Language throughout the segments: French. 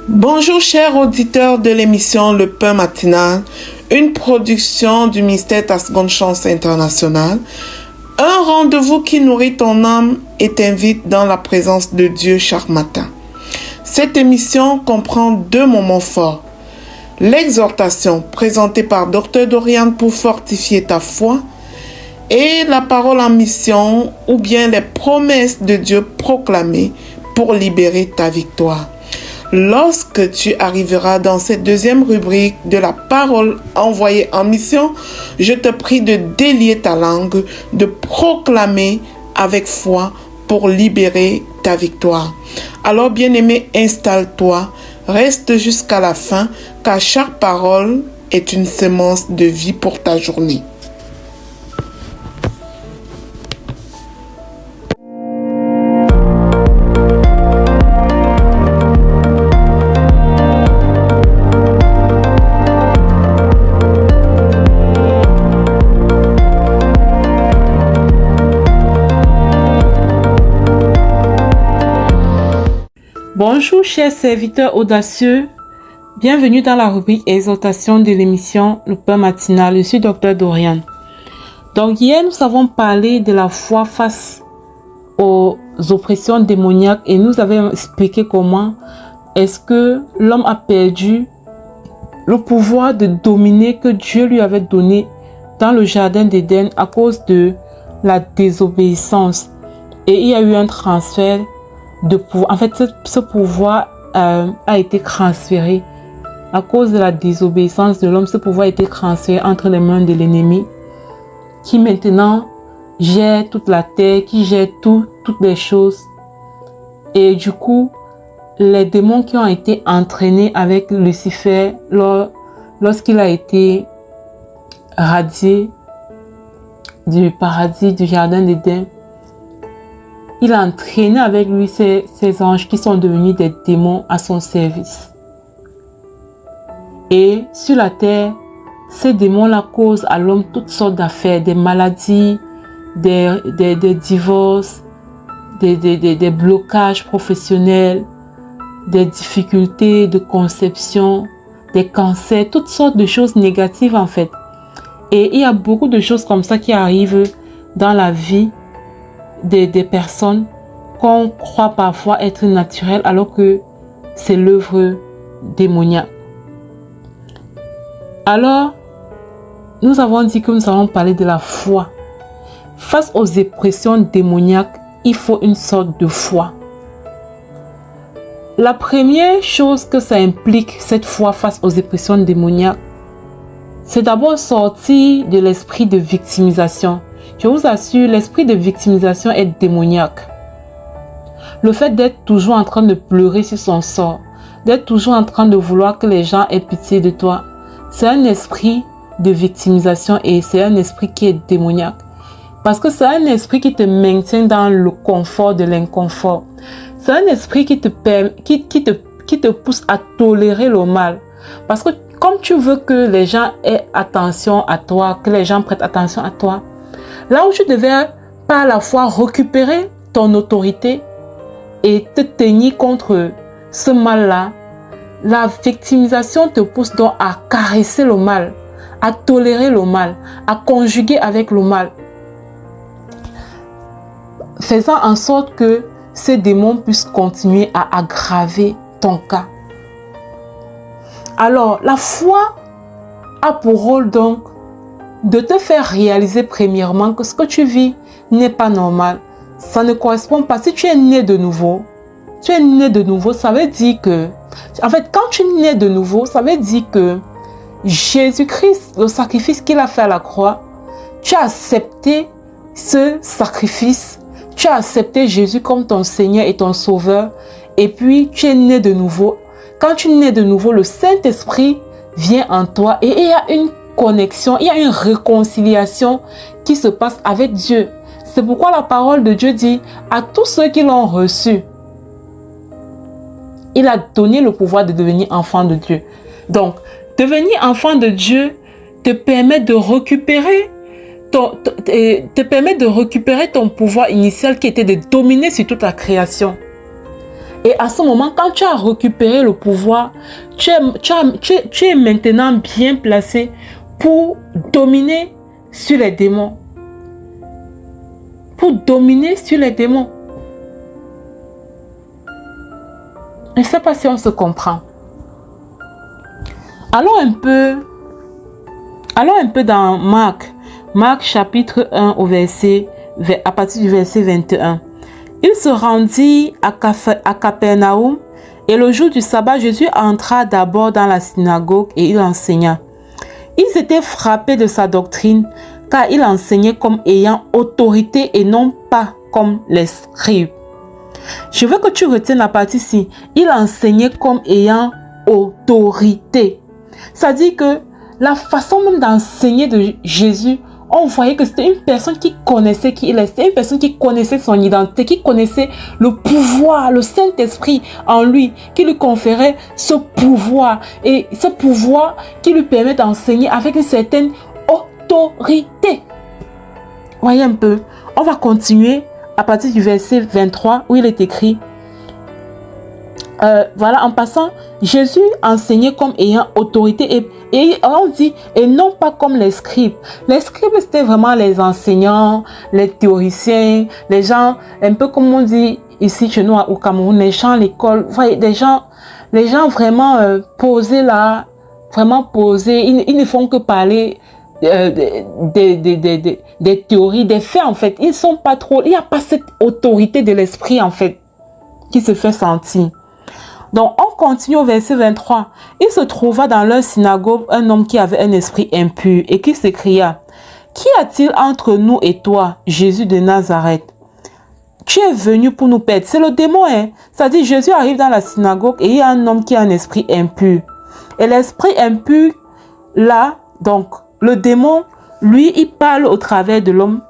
Bonjour chers auditeurs de l'émission Le Pain Matinal, une production du ministère Ta Seconde Chance International, un rendez-vous qui nourrit ton âme et t'invite dans la présence de Dieu chaque matin. Cette émission comprend deux moments forts. L'exhortation présentée par Dr Dorian pour fortifier ta foi et la parole en mission ou bien les promesses de Dieu proclamées pour libérer ta victoire. Lorsque tu arriveras dans cette deuxième rubrique de la parole envoyée en mission, je te prie de délier ta langue, de proclamer avec foi pour libérer ta victoire. Alors bien-aimé, installe-toi, reste jusqu'à la fin, car chaque parole est une semence de vie pour ta journée. Bonjour chers serviteurs audacieux, bienvenue dans la rubrique exhortation de l'émission Le Pain Matinal. Je suis Dr Dorian. Donc hier nous avons parlé de la foi face aux oppressions démoniaques et nous avons expliqué comment est-ce que l'homme a perdu le pouvoir de dominer que Dieu lui avait donné dans le jardin d'Éden à cause de la désobéissance. Et il y a eu un transfert de pouvoir. En fait, ce pouvoir a été transféré à cause de la désobéissance de l'homme. Ce pouvoir a été transféré entre les mains de l'ennemi qui maintenant gère toute la terre, qui gère toutes les choses. Et du coup, les démons qui ont été entraînés avec Lucifer lorsqu'il a été radié du paradis, du jardin d'Éden, il a entraîné avec lui ces anges qui sont devenus des démons à son service. Et sur la terre, ces démons-là causent à l'homme toutes sortes d'affaires, des maladies, des divorces, des blocages professionnels, des difficultés de conception, des cancers, toutes sortes de choses négatives en fait. Et il y a beaucoup de choses comme ça qui arrivent dans la vie des personnes qu'on croit parfois être naturelles alors que c'est l'œuvre démoniaque. Alors, nous avons dit que nous allons parler de la foi. Face aux oppressions démoniaques, il faut une sorte de foi. La première chose que ça implique, cette foi face aux oppressions démoniaques, c'est d'abord sortir de l'esprit de victimisation. Je vous assure, l'esprit de victimisation est démoniaque. Le fait d'être toujours en train de pleurer sur son sort, d'être toujours en train de vouloir que les gens aient pitié de toi, c'est un esprit de victimisation et c'est un esprit qui est démoniaque. Parce que c'est un esprit qui te maintient dans le confort de l'inconfort. C'est un esprit qui te pousse à tolérer le mal. Parce que comme tu veux que les gens aient attention à toi, que les gens prêtent attention à toi, là où tu devais par la foi récupérer ton autorité et te tenir contre ce mal-là, la victimisation te pousse donc à caresser le mal, à tolérer le mal, à conjuguer avec le mal, faisant en sorte que ces démons puissent continuer à aggraver ton cas. Alors, la foi a pour rôle donc de te faire réaliser premièrement que ce que tu vis n'est pas normal. Ça ne correspond pas. Si tu es né de nouveau, ça veut dire que, en fait, quand tu es né de nouveau, ça veut dire que Jésus-Christ, le sacrifice qu'il a fait à la croix, tu as accepté ce sacrifice, tu as accepté Jésus comme ton Seigneur et ton Sauveur, et puis tu es né de nouveau. Quand tu es né de nouveau, le Saint-Esprit vient en toi et il y a une connexion, il y a une réconciliation qui se passe avec Dieu. C'est pourquoi la parole de Dieu dit à tous ceux qui l'ont reçu, il a donné le pouvoir de devenir enfant de Dieu. Donc, devenir enfant de Dieu te permet de récupérer ton pouvoir initial qui était de dominer sur toute la création. Et à ce moment, quand tu as récupéré le pouvoir, tu es maintenant bien placé pour dominer sur les démons. Pour dominer sur les démons. Je ne sais pas si on se comprend. Allons un peu dans Marc. Marc chapitre 1 à partir du verset 21. Il se rendit à Capernaum et le jour du sabbat, Jésus entra d'abord dans la synagogue et il enseigna. Ils étaient frappés de sa doctrine car il enseignait comme ayant autorité et non pas comme les scribes. Je veux que tu retiennes la partie-ci. Il enseignait comme ayant autorité. C'est-à-dire que la façon même d'enseigner de Jésus, on voyait que c'était une personne qui connaissait qui il est. C'était une personne qui connaissait son identité, qui connaissait le pouvoir, le Saint-Esprit en lui, qui lui conférait ce pouvoir. Et ce pouvoir qui lui permet d'enseigner avec une certaine autorité. Voyez un peu. On va continuer à partir du verset 23 où il est écrit. Voilà, en passant, Jésus enseignait comme ayant autorité et on dit, et non pas comme les scribes. Les scribes, c'était vraiment les enseignants, les théoriciens, les gens, un peu comme on dit ici chez nous au Cameroun, les gens à l'école, voyez, les gens vraiment posés là, vraiment posés, ils ne font que parler des théories, des faits en fait. Ils sont pas trop, il n'y a pas cette autorité de l'esprit en fait qui se fait sentir. Donc, on continue au verset 23. Il se trouva dans leur synagogue un homme qui avait un esprit impur et qui s'écria, « Qu'y a-t-il entre nous et toi, Jésus de Nazareth? Tu es venu pour nous perdre. » C'est le démon, hein. C'est-à-dire, Jésus arrive dans la synagogue et il y a un homme qui a un esprit impur. Et l'esprit impur, là, donc, le démon, lui, il parle au travers de l'homme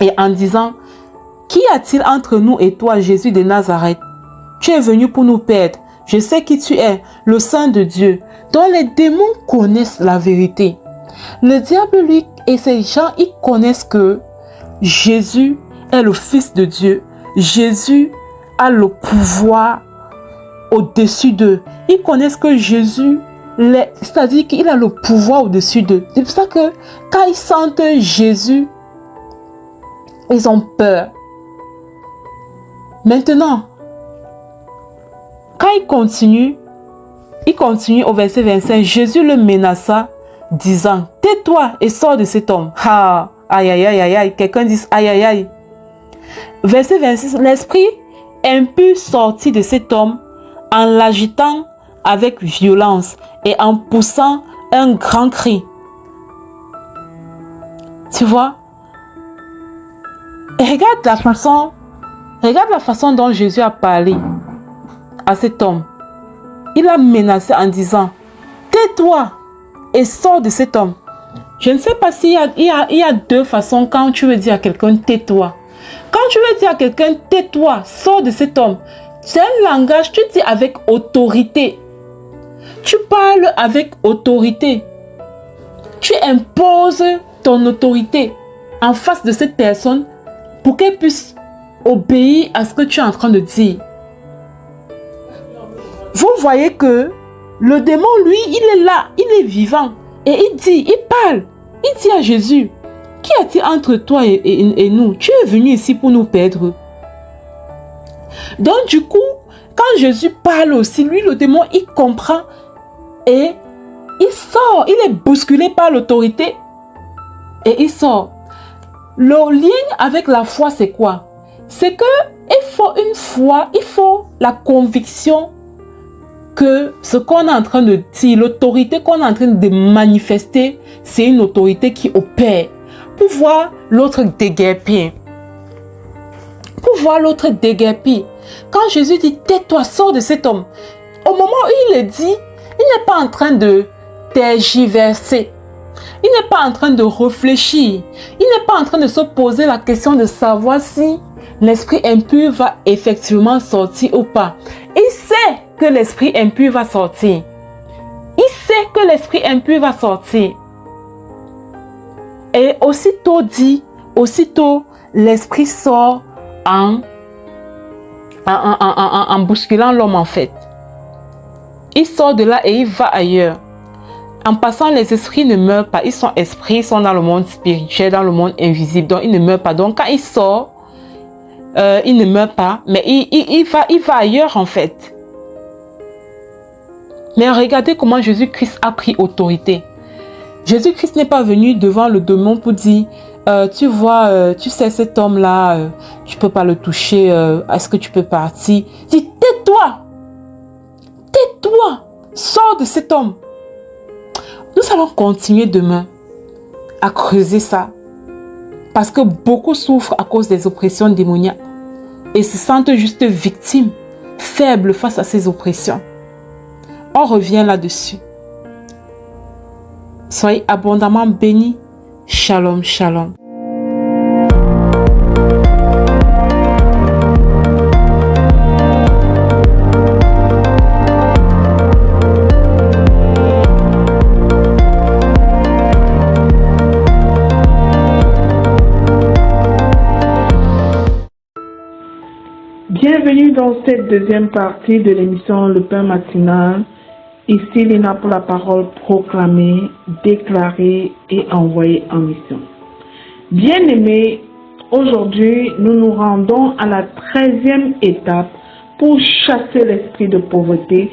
et en disant, « Qu'y a-t-il entre nous et toi, Jésus de Nazareth? Tu es venu pour nous perdre. Je sais qui tu es, le Saint de Dieu. » Donc les démons connaissent la vérité. Le diable, lui, et ces gens, ils connaissent que Jésus est le Fils de Dieu. Jésus a le pouvoir au-dessus d'eux. Ils connaissent que Jésus, c'est-à-dire qu'il a le pouvoir au-dessus d'eux. C'est pour ça que quand ils sentent Jésus, ils ont peur. Maintenant, quand il continue au verset 25, Jésus le menaça, disant, « Tais-toi et sors de cet homme. » Ah, aïe, aïe, aïe, aïe, aïe. Quelqu'un dit, aïe, aïe, aïe. Verset 26, l'esprit impur sortit de cet homme en l'agitant avec violence et en poussant un grand cri. Tu vois? Et regarde la façon dont Jésus a parlé à cet homme. Il a menacé en disant, « Tais-toi et sors de cet homme. » Je ne sais pas s'il y a deux façons quand tu veux dire à quelqu'un, « Tais-toi ». Quand tu veux dire à quelqu'un, « Tais-toi, sors de cet homme », c'est un langage, tu dis avec autorité. Tu parles avec autorité. Tu imposes ton autorité en face de cette personne pour qu'elle puisse obéir à ce que tu es en train de dire. Vous voyez que le démon, lui, il est là, il est vivant. Et il parle. Il dit à Jésus, « Qu'y a-t-il entre toi et nous? Tu es venu ici pour nous perdre. » Donc du coup, quand Jésus parle aussi, lui, le démon, il comprend et il sort. Il est bousculé par l'autorité et il sort. Le lien avec la foi, c'est quoi? C'est que il faut une foi, il faut la conviction que ce qu'on est en train de dire, l'autorité qu'on est en train de manifester, c'est une autorité qui opère. Pour voir l'autre déguerpir. Pour voir l'autre déguerpir. Quand Jésus dit, « Tais-toi, sors de cet homme », au moment où il le dit, il n'est pas en train de tergiverser. Il n'est pas en train de réfléchir. Il n'est pas en train de se poser la question de savoir si l'esprit impur va effectivement sortir ou pas. Il sait que l'esprit impur va sortir. Il sait que l'esprit impur va sortir. Et aussitôt l'esprit sort en en bousculant l'homme en fait. Il sort de là et il va ailleurs. En passant, les esprits ne meurent pas. Ils sont esprits, ils sont dans le monde spirituel, dans le monde invisible. Donc, ils ne meurent pas. Donc, quand il sort, il ne meurt pas. Mais il va ailleurs, en fait. Mais regardez comment Jésus-Christ a pris autorité. Jésus-Christ n'est pas venu devant le démon pour dire, tu vois, tu sais, cet homme-là, tu ne peux pas le toucher. Est-ce que tu peux partir? Dis, tais-toi! Tais-toi! Sors de cet homme! Nous allons continuer demain à creuser ça. Parce que beaucoup souffrent à cause des oppressions démoniaques. Et se sentent juste victimes, faibles face à ces oppressions. On revient là-dessus. Soyez abondamment bénis. Shalom, shalom. Bienvenue dans cette deuxième partie de l'émission Le Pain Matinal. Ici, Lina pour la parole proclamée, déclarée et envoyée en mission. Bien-aimés, aujourd'hui, nous nous rendons à la 13e étape pour chasser l'esprit de pauvreté,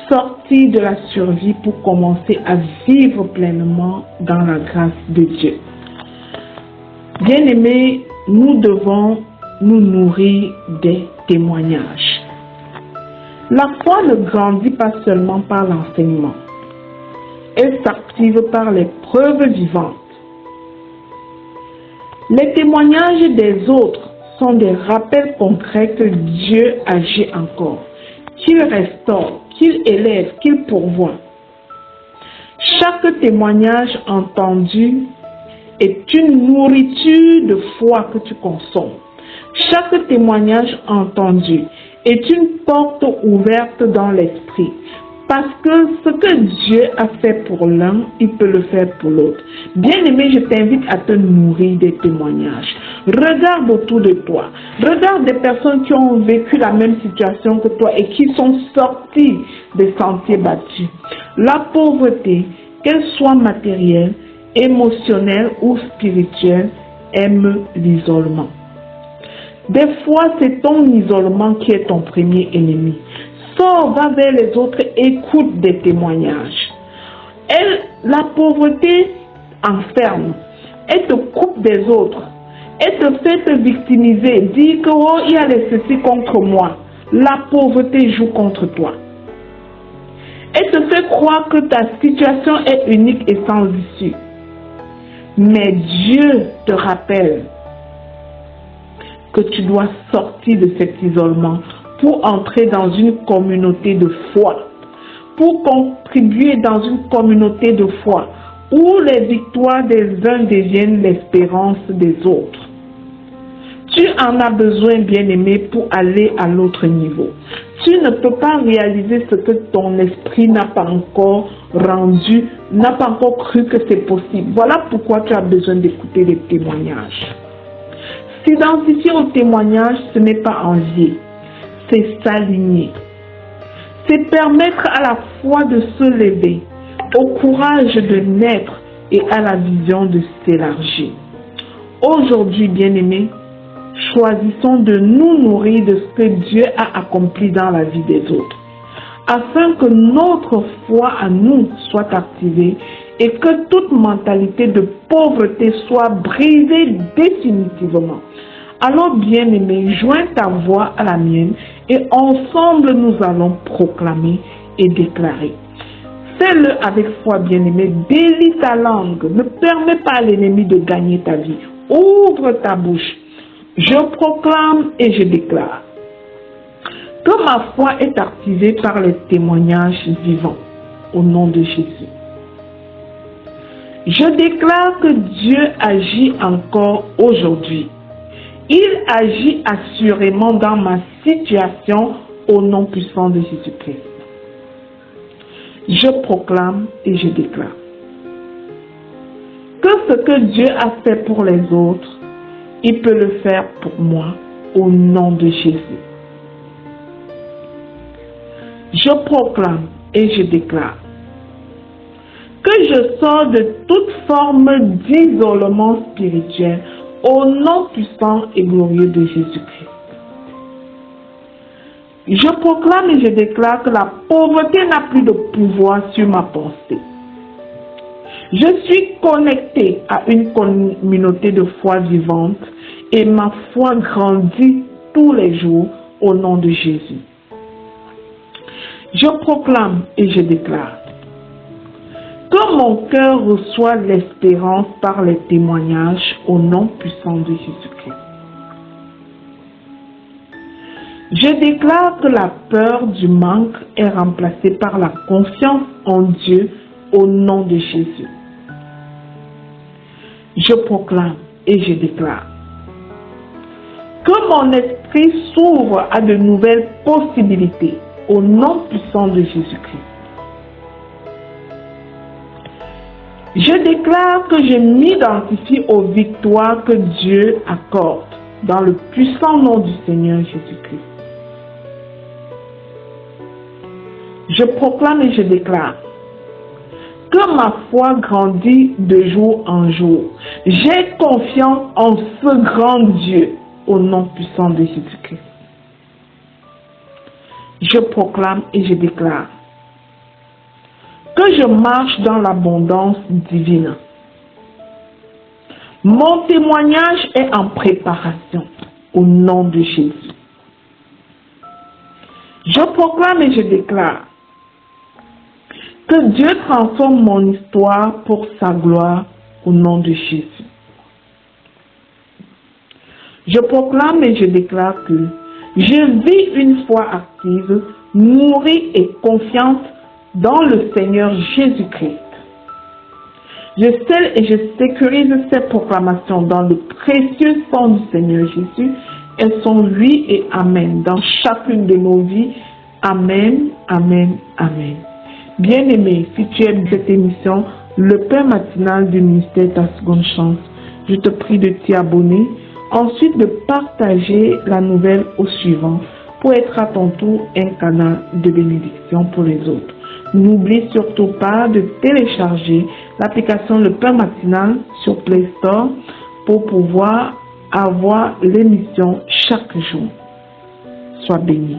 sortir de la survie pour commencer à vivre pleinement dans la grâce de Dieu. Bien-aimés, nous devons nous nourrir des témoignages. La foi ne grandit pas seulement par l'enseignement. Elle s'active par les preuves vivantes. Les témoignages des autres sont des rappels concrets que Dieu agit encore, qu'il restaure, qu'il élève, qu'il pourvoit. Chaque témoignage entendu est une nourriture de foi que tu consommes. Chaque témoignage entendu est une porte ouverte dans l'esprit. Parce que ce que Dieu a fait pour l'un, il peut le faire pour l'autre. Bien-aimé, je t'invite à te nourrir des témoignages. Regarde autour de toi. Regarde des personnes qui ont vécu la même situation que toi et qui sont sorties des sentiers battus. La pauvreté, qu'elle soit matérielle, émotionnelle ou spirituelle, aime l'isolement. Des fois, c'est ton isolement qui est ton premier ennemi. Sors, va vers les autres, écoute des témoignages. La pauvreté enferme. Elle te coupe des autres. Elle te fait te victimiser. Dis que oh, il y a les ceci contre moi. La pauvreté joue contre toi. Elle te fait croire que ta situation est unique et sans issue. Mais Dieu te rappelle que tu dois sortir de cet isolement pour entrer dans une communauté de foi, pour contribuer dans une communauté de foi où les victoires des uns deviennent l'espérance des autres. Tu en as besoin, bien-aimé, pour aller à l'autre niveau. Tu ne peux pas réaliser ce que ton esprit n'a pas encore rendu, n'a pas encore cru que c'est possible. Voilà pourquoi tu as besoin d'écouter les témoignages. S'identifier au témoignage, ce n'est pas envier, c'est s'aligner. C'est permettre à la foi de se lever, au courage de naître et à la vision de s'élargir. Aujourd'hui, bien-aimés, choisissons de nous nourrir de ce que Dieu a accompli dans la vie des autres, afin que notre foi à nous soit activée et que toute mentalité de pauvreté soit brisée définitivement. Alors, bien-aimé, joins ta voix à la mienne et ensemble nous allons proclamer et déclarer. Fais-le avec foi, bien-aimé. Délie ta langue. Ne permets pas à l'ennemi de gagner ta vie. Ouvre ta bouche. Je proclame et je déclare que ma foi est activée par les témoignages vivants au nom de Jésus. Je déclare que Dieu agit encore aujourd'hui. Il agit assurément dans ma situation au nom puissant de Jésus-Christ. Je proclame et je déclare que ce que Dieu a fait pour les autres, il peut le faire pour moi au nom de Jésus. Je proclame et je déclare que je sors de toute forme d'isolement spirituel au nom puissant et glorieux de Jésus-Christ. Je proclame et je déclare que la pauvreté n'a plus de pouvoir sur ma pensée. Je suis connecté à une communauté de foi vivante et ma foi grandit tous les jours au nom de Jésus. Je proclame et je déclare que mon cœur reçoit l'espérance par les témoignages au nom puissant de Jésus-Christ. Je déclare que la peur du manque est remplacée par la confiance en Dieu au nom de Jésus. Je proclame et je déclare que mon esprit s'ouvre à de nouvelles possibilités au nom puissant de Jésus-Christ. Je déclare que je m'identifie aux victoires que Dieu accorde dans le puissant nom du Seigneur Jésus-Christ. Je proclame et je déclare que ma foi grandit de jour en jour. J'ai confiance en ce grand Dieu au nom puissant de Jésus-Christ. Je proclame et je déclare que je marche dans l'abondance divine. Mon témoignage est en préparation au nom de Jésus. Je proclame et je déclare que Dieu transforme mon histoire pour sa gloire au nom de Jésus. Je proclame et je déclare que je vis une foi active, nourrie et confiante dans le Seigneur Jésus-Christ. Je scelle et je sécurise ces proclamations dans le précieux sang du Seigneur Jésus. Elles sont oui et amen dans chacune de nos vies. Amen, amen, amen. Bien-aimé, si tu aimes cette émission, le pain matinal du ministère Ta Seconde Chance, je te prie de t'y abonner. Ensuite, de partager la nouvelle au suivant pour être à ton tour un canal de bénédiction pour les autres. N'oublie surtout pas de télécharger l'application Le Pain Matinal sur Play Store pour pouvoir avoir l'émission chaque jour. Sois béni.